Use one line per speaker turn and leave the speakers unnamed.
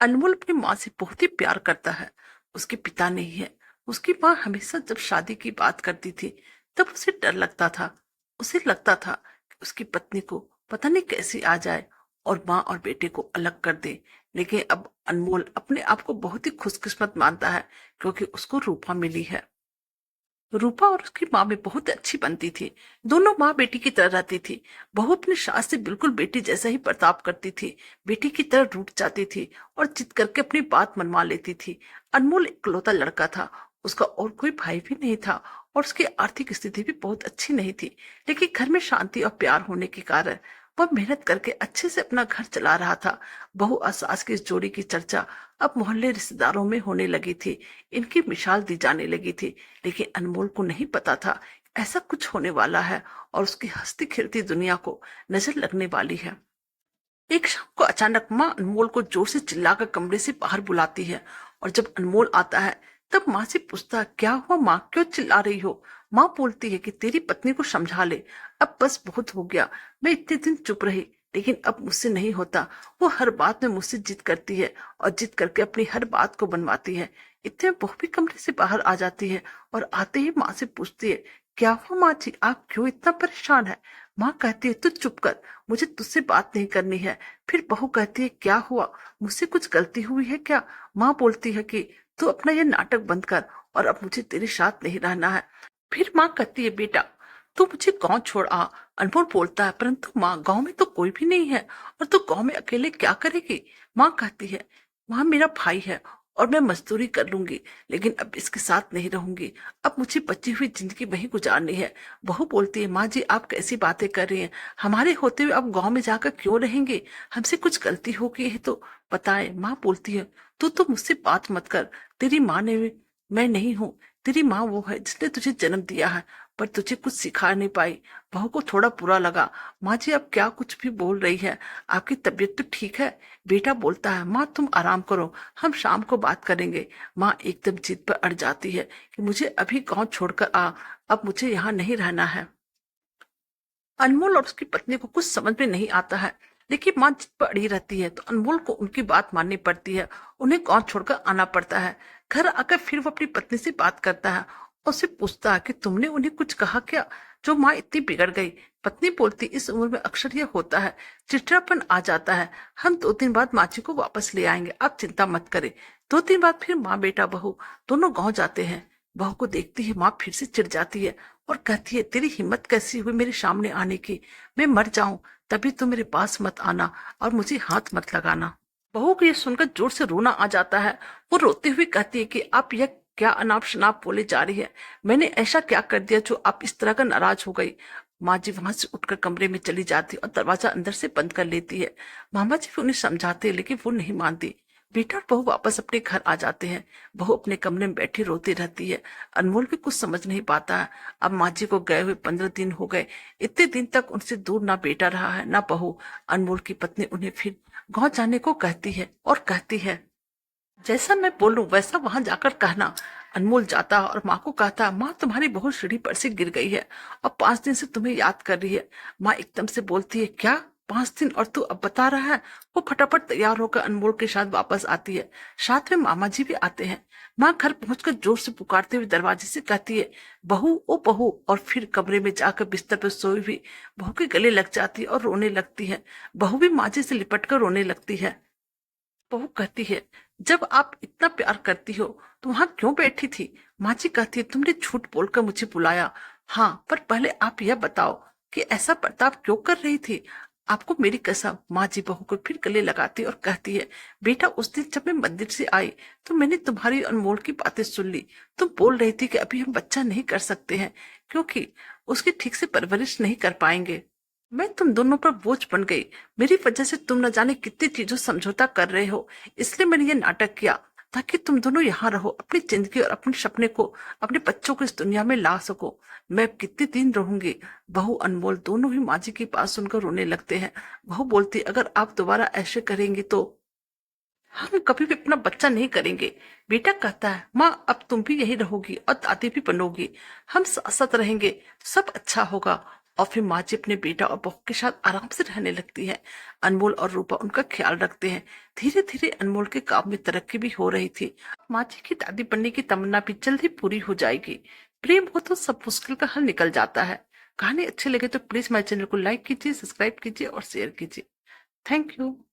अनमोल अपनी माँ से बहुत ही प्यार करता है। उसके पिता नहीं है। उसकी माँ हमेशा जब शादी की बात करती थी तब उसे डर लगता था। उसे लगता था कि उसकी पत्नी को पता नहीं कैसी आ जाए और माँ और बेटे को अलग कर दे। लेकिन अब अनमोल अपने आप को बहुत ही खुशकिस्मत मानता है क्योंकि उसको रूपा मिली है। रूपा और उसकी माँ में बहुत अच्छी बनती थी। दोनों माँ बेटी की तरह रहती थी। बहू अपनी सास से बिल्कुल बेटी जैसा ही बर्ताव करती थी। बेटी की तरह रूठ जाती थी और जिद करके अपनी बात मनवा लेती थी। अनमोल इकलौता लड़का था। उसका और कोई भाई भी नहीं था और उसकी आर्थिक स्थिति भी बहुत अच्छी नहीं थी। लेकिन घर में शांति और प्यार होने के कारण वह मेहनत करके अच्छे से अपना घर चला रहा था। बहू और सास की इस जोड़ी की चर्चा अब मोहल्ले रिश्तेदारों में होने लगी थी। इनकी मिसाल दी जाने लगी थी। लेकिन अनमोल को नहीं पता था ऐसा कुछ होने वाला है और उसकी हंसती खिलती दुनिया को नजर लगने वाली है। एक शाम को अचानक माँ अनमोल को जोर से चिल्लाकर कमरे से बाहर बुलाती है और जब अनमोल आता है तब माँ से पूछता है, क्या हुआ माँ, क्यों चिल्ला रही हो? माँ बोलती है कि तेरी पत्नी को समझा ले, अब बस बहुत हो गया। मैं इतने दिन चुप रही लेकिन अब मुझसे नहीं होता। वो हर बात में मुझसे जिद करती है और जिद करके अपनी हर बात को बनवाती है। इतने में बहू भी कमरे से बाहर आ जाती है और आते ही माँ से पूछती है, क्या हुआ माँ जी, आप क्यों इतना परेशान है? माँ कहती है, तू चुप कर, मुझे तुझसे बात नहीं करनी है। फिर बहू कहती है, क्या हुआ, मुझसे कुछ गलती हुई है क्या? माँ बोलती है कि तू अपना ये नाटक बंद कर और अब मुझे तेरे साथ नहीं रहना है। फिर माँ कहती है, बेटा तू मुझे गांव छोड़ आ। अनमोल बोलता है, परंतु माँ गांव में तो कोई भी नहीं है और तू गांव में अकेले क्या करेगी? माँ कहती है, वहां मेरा भाई है और मैं मजदूरी कर लूंगी लेकिन अब इसके साथ नहीं रहूंगी। अब मुझे बची हुई जिंदगी वही गुजारनी है। बहू बोलती है, माँ जी आप कैसी बातें कर रही हैं? हमारे होते हुए अब गांव में जाकर क्यों रहेंगे? हमसे कुछ गलती हो गई है तो बताएं। माँ बोलती है, तू तो मुझसे बात मत कर। तेरी माँ ने, मैं नहीं हूँ। तेरी माँ वो है जिसने तुझे जन्म दिया है पर तुझे कुछ सिखा नहीं पाई। बहू को थोड़ा बुरा लगा। माँ जी अब क्या कुछ भी बोल रही है? आपकी तबीयत तो ठीक है? बेटा बोलता है, माँ तुम आराम करो, हम शाम को बात करेंगे। माँ एकदम जिद पर अड़ जाती है कि मुझे अभी गांव छोड़कर आ, अब मुझे यहाँ नहीं रहना है। अनमोल और उसकी पत्नी को कुछ समझ में नहीं आता है लेकिन माँ जिद पर अड़ी रहती है तो अनमोल को उनकी बात माननी पड़ती है। उन्हें गांव छोड़कर आना पड़ता है। घर आकर फिर वो अपनी पत्नी से बात करता है और उससे पूछता है कि तुमने उन्हें कुछ कहा क्या जो माँ इतनी बिगड़ गई? पत्नी बोलती, इस उम्र में अक्सर यह होता है, चिड़चिड़ापन आ जाता है। हम 2 दिन बाद माँ जी को वापस ले आएंगे, आप चिंता मत करें। 2 दिन बाद फिर माँ बेटा बहू दोनों गाँव जाते हैं। बहू को देखती है माँ फिर से चिढ़ जाती है और कहती है, तेरी हिम्मत कैसी हुई मेरे सामने आने की? मैं मर जाऊं तभी तो मेरे पास मत आना और मुझे हाथ मत लगाना। बहू को यह सुनकर जोर से रोना आ जाता है। वो रोते हुए कहती है कि आप यह क्या अनाप शनाप बोले जा रही है? मैंने ऐसा क्या कर दिया जो आप इस तरह का नाराज हो गई? माँ जी वहां से उठकर कमरे में चली जाती और दरवाजा अंदर से बंद कर लेती है। मामा जी भी उन्हें समझाते हैं लेकिन वो नहीं मानती। बेटा और बहू वापस अपने घर आ जाते हैं। बहू अपने कमरे में बैठी रोती रहती है। अनमोल भी कुछ समझ नहीं पाता है। अब माँ जी को गए हुए 15 दिन हो गए। इतने दिन तक उनसे दूर ना बेटा रहा है ना बहू। अनमोल की पत्नी उन्हें फिर गांव जाने को कहती है और कहती है, जैसा मैं बोलूं वैसा वहां जाकर कहना। अनमोल जाता और माँ को कहता, माँ तुम्हारी बहू सीढ़ी पर से गिर गई है और 5 दिन से तुम्हें याद कर रही है। माँ एकदम से बोलती है, क्या 5 दिन और तू अब बता रहा है? वो फटाफट तैयार होकर अनमोल के साथ वापस आती है। साथ में मामा जी भी आते हैं। माँ घर पहुंचकर जोर से पुकारते हुए दरवाजे से कहती है, बहू ओ बहू, और फिर कमरे में जाकर बिस्तर पर सोई हुई बहू के गले लग जाती है और रोने लगती है। बहू भी माँ जी से लिपट कर रोने लगती है। बहू कहती है, जब आप इतना प्यार करती हो तो वहां क्यों बैठी थी? माँ जी कहती है, तुमने झूठ बोलकर मुझे बुलाया। हाँ, पर पहले आप यह बताओ कि ऐसा बर्ताव क्यों कर रही थी? आपको मेरी कसम। माँ जी बहू को फिर गले लगाती और कहती है, बेटा उस दिन जब मैं मंदिर से आई तो मैंने तुम्हारी अनमोल की बातें सुन ली। तुम बोल रही थी कि अभी हम बच्चा नहीं कर सकते हैं क्योंकि उसकी ठीक से परवरिश नहीं कर पाएंगे। मैं तुम दोनों पर बोझ बन गई। मेरी वजह से तुम न जाने कितनी चीजों समझौता कर रहे हो। इसलिए मैंने ये नाटक किया ताकि तुम दोनों यहाँ रहो, अपनी जिंदगी और अपने सपने को, अपने बच्चों को इस दुनिया में ला सको। मैं अब कितने दिन रहूंगी? बहू अनमोल दोनों ही माँ जी की बात सुनकर रोने लगते हैं। बहू बोलती, अगर आप दोबारा ऐसे करेंगे तो हम कभी भी अपना बच्चा नहीं करेंगे। बेटा कहता है, माँ अब तुम भी यही रहोगी और दादी भी बनोगी। हम साथ साथ रहेंगे तो सब अच्छा होगा। और फिर माँ जी अपने बेटा और बहू के साथ आराम से रहने लगती है। अनमोल और रूपा उनका ख्याल रखते हैं। धीरे धीरे अनमोल के काम में तरक्की भी हो रही थी। माँ जी की दादी बनने की तमन्ना भी जल्द ही पूरी हो जाएगी। प्रेम हो तो सब मुश्किल का हल निकल जाता है। कहानी अच्छी लगे तो प्लीज मेरे चैनल को लाइक कीजिए, सब्सक्राइब कीजिए और शेयर कीजिए। Thank you.